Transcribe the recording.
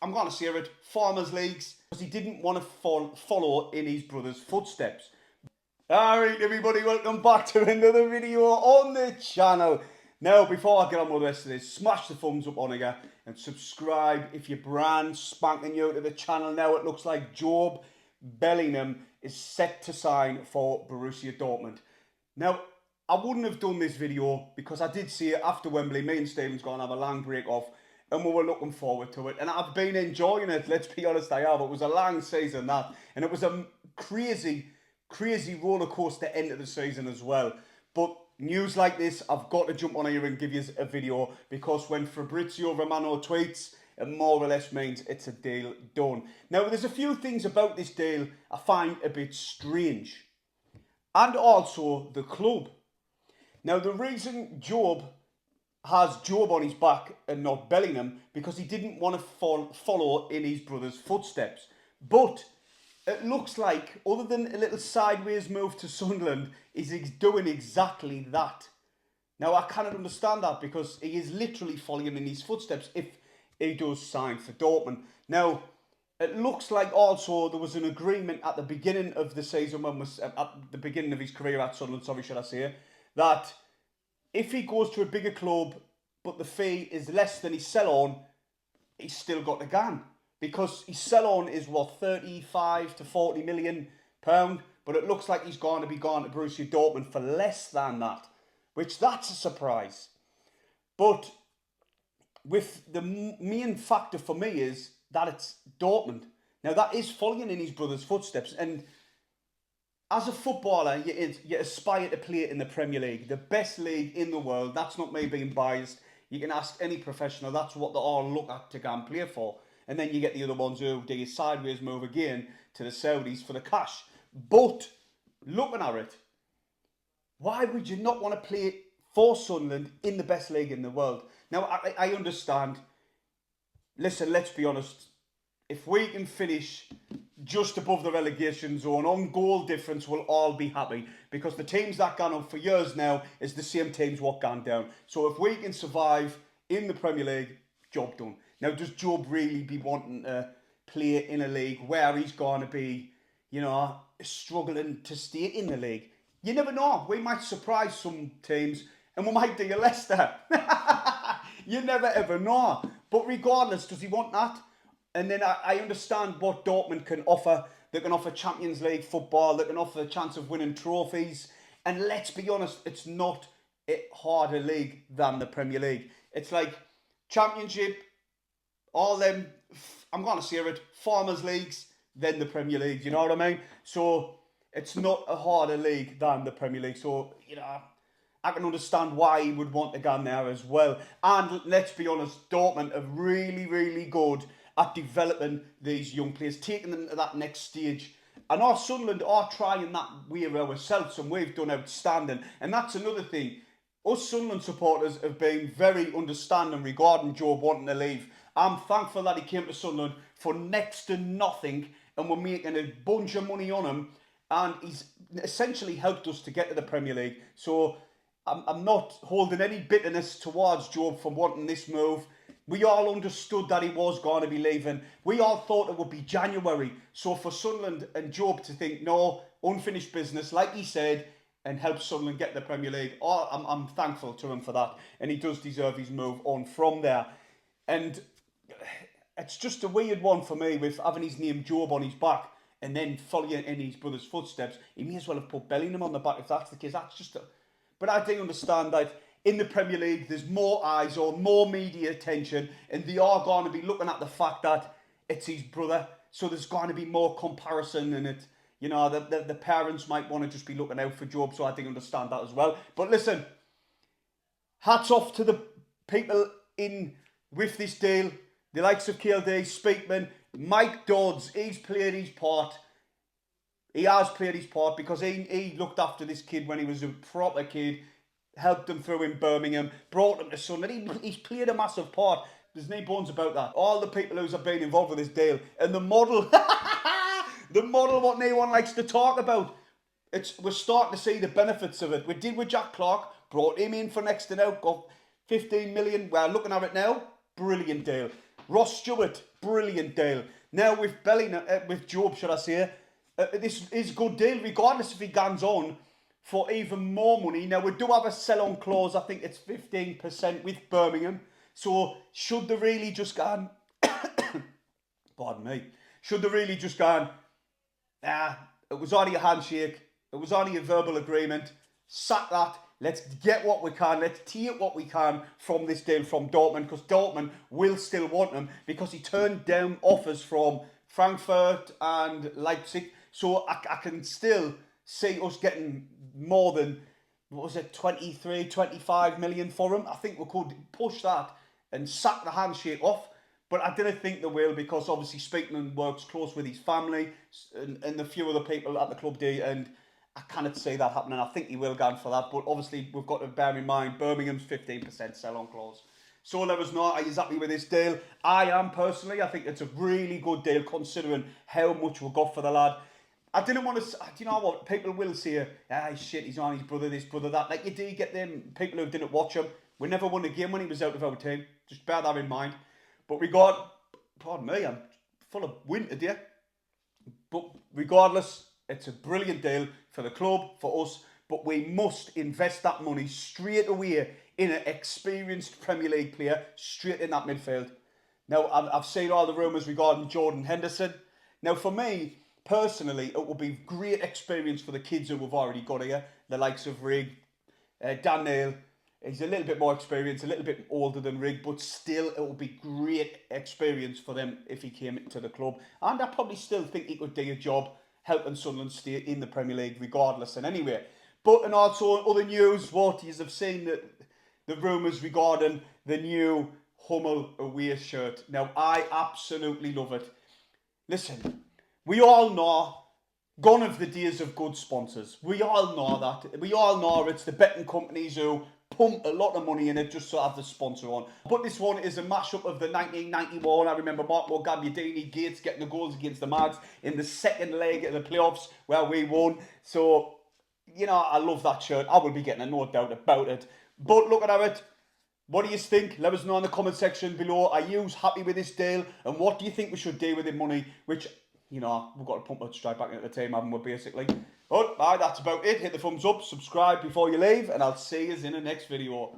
I'm going to say it, Farmers Leagues, because he didn't want to follow in his brother's footsteps. Alright everybody, welcome back to another video on the channel. Now, before I get on with the rest of this, smash the thumbs up on here and subscribe if you're brand spanking new to the channel. Now it looks like Jobe Bellingham is set to sign for Borussia Dortmund. Now, I wouldn't have done this video because I did see it after Wembley. Me and Stephen's going to have a long break off and we were looking forward to it. And I've been enjoying it, let's be honest, I have. It was a long season, that. And it was a crazy roller coaster end of the season as well. But news like this, I've got to jump on here and give you a video, because when Fabrizio Romano tweets, it more or less means it's a deal done. Now, there's a few things about this deal I find a bit strange, and also the club. Now, the reason Jobe has Jobe on his back and not Bellingham, because he didn't want to follow in his brother's footsteps. But it looks like, other than a little sideways move to Sunderland, he's doing exactly that. Now, I cannot understand that, because he is literally following in his footsteps if he does sign for Dortmund. Now, it looks like also there was an agreement at the beginning of the season, at the beginning of his career at Sunderland, sorry, should I say, that if he goes to a bigger club, but the fee is less than his sell-on, he's still got the gun. Because his sell-on is, what, 35 to 40 million pound, but it looks like he's going to be gone to Borussia Dortmund for less than that, which that's a surprise. But with the main factor for me is that it's Dortmund. Now, that is following in his brother's footsteps, and as a footballer, you aspire to play in the Premier League, the best league in the world. That's not me being biased. You can ask any professional, that's what they all look at to go and play for. And then you get the other ones who do a sideways move again to the Saudis for the cash. But, looking at it, why would you not want to play for Sunderland in the best league in the world? Now, I understand. Listen, let's be honest. If we can finish just above the relegation zone on goal difference, we'll all be happy, because the teams that gone up for years now is the same teams what gone down. So if we can survive in the Premier League, job done. Now, does Jobe really be wanting to play in a league where he's going to be, you know, struggling to stay in the league? You never know. We might surprise some teams and we might do a Leicester. You never ever know. But regardless, does he want that? And then I understand what Dortmund can offer. They can offer Champions League football. They can offer a chance of winning trophies. And let's be honest, it's not a harder league than the Premier League. It's like Championship, all them, I'm going to say it, Farmers Leagues, then the Premier League. You know what I mean? So it's not a harder league than the Premier League. So, you know, I can understand why he would want to go in there as well. And let's be honest, Dortmund are really good at developing these young players, taking them to that next stage. And our Sunderland are trying that way ourselves, and we've done outstanding. And that's another thing. Us Sunderland supporters have been very understanding regarding Jobe wanting to leave. I'm thankful that he came to Sunderland for next to nothing, and we're making a bunch of money on him, and he's essentially helped us to get to the Premier League. So I'm not holding any bitterness towards Jobe for wanting this move. We all understood that he was going to be leaving. We all thought it would be January. So for Sunderland and Jobe to think, no, unfinished business, like he said, and help Sunderland get the Premier League, I'm thankful to him for that. And he does deserve his move on from there. And it's just a weird one for me, with having his name Jobe on his back and then following in his brother's footsteps. He may as well have put Bellingham on the back if that's the case. That's just But I do understand that in the Premier League, there's more eyes on, more media attention, and they are going to be looking at the fact that it's his brother. So there's going to be more comparison, and it, you know, the parents might want to just be looking out for Jobe. So I do understand that as well. But listen, hats off to the people in with this deal. The likes of KLD, Speakman, Mike Dodds. He's played his part. He has played his part, because he looked after this kid when he was a proper kid, helped him through in Birmingham, brought him to Sunderland. He's played a massive part. There's no bones about that. All the people who have been involved with this deal, and the model, the model what no one likes to talk about. We're starting to see the benefits of it. We did with Jack Clark, brought him in for next to now, got 15 million. We're looking at it now. Brilliant deal. Ross Stewart, brilliant deal. Now with Bellingham, with Jobe, should I say, this is a good deal, regardless if he guns on for even more money. Now, we do have a sell-on clause. I think it's 15% with Birmingham. So, should they really just go and... pardon me. Should they really just go and... it was only a handshake. It was only a verbal agreement. Sack that. Let's get what we can. Let's take what we can from this deal from Dortmund, because Dortmund will still want him, because he turned down offers from Frankfurt and Leipzig. So I can still see us getting more than, what was it, 23, 25 million for him. I think we could push that and sack the handshake off. But I didn't think they will, because obviously Speakman works close with his family and a few other people at the club do, and I cannot see that happening. I think he will go for that, but obviously we've got to bear in mind Birmingham's 15% sell-on clause. So let us know, are you happy with this deal? I am personally. I think it's a really good deal considering how much we got for the lad. I didn't want to, do you know what, people will say, shit, he's on his brother, this, brother, that. Like, you do get them people who didn't watch him. We never won a game when he was out of our team. Just bear that in mind. But pardon me, I'm full of wind today. But regardless, it's a brilliant deal for the club, for us, but we must invest that money straight away in an experienced Premier League player, straight in that midfield. Now, I've seen all the rumours regarding Jordan Henderson. Now, for me, personally, it will be great experience for the kids who we've already got here, the likes of Rig, Dan Neil. He's a little bit more experienced, a little bit older than Rig, but still it will be great experience for them if he came to the club. And I probably still think he could do a job helping Sunderland stay in the Premier League regardless. And anyway, but and also other news, what you have seen the rumours regarding the new Hummel away shirt. Now, I absolutely love it. Listen, we all know, gone of the days of good sponsors. We all know that. We all know it's the betting companies who pump a lot of money in it just to have the sponsor on. But this one is a mashup of the 1991. I remember Marco Gabbiadini Gates getting the goals against the Mags in the second leg of the playoffs where we won. So, you know, I love that shirt. I will be getting a no doubt about it. But looking at it, what do you think? Let us know in the comment section below. Are you happy with this deal? And what do you think we should do with the money? Which, you know, we've got to pump it straight back into the team, haven't we, basically? But that's about it. Hit the thumbs up, subscribe before you leave, and I'll see you in the next video.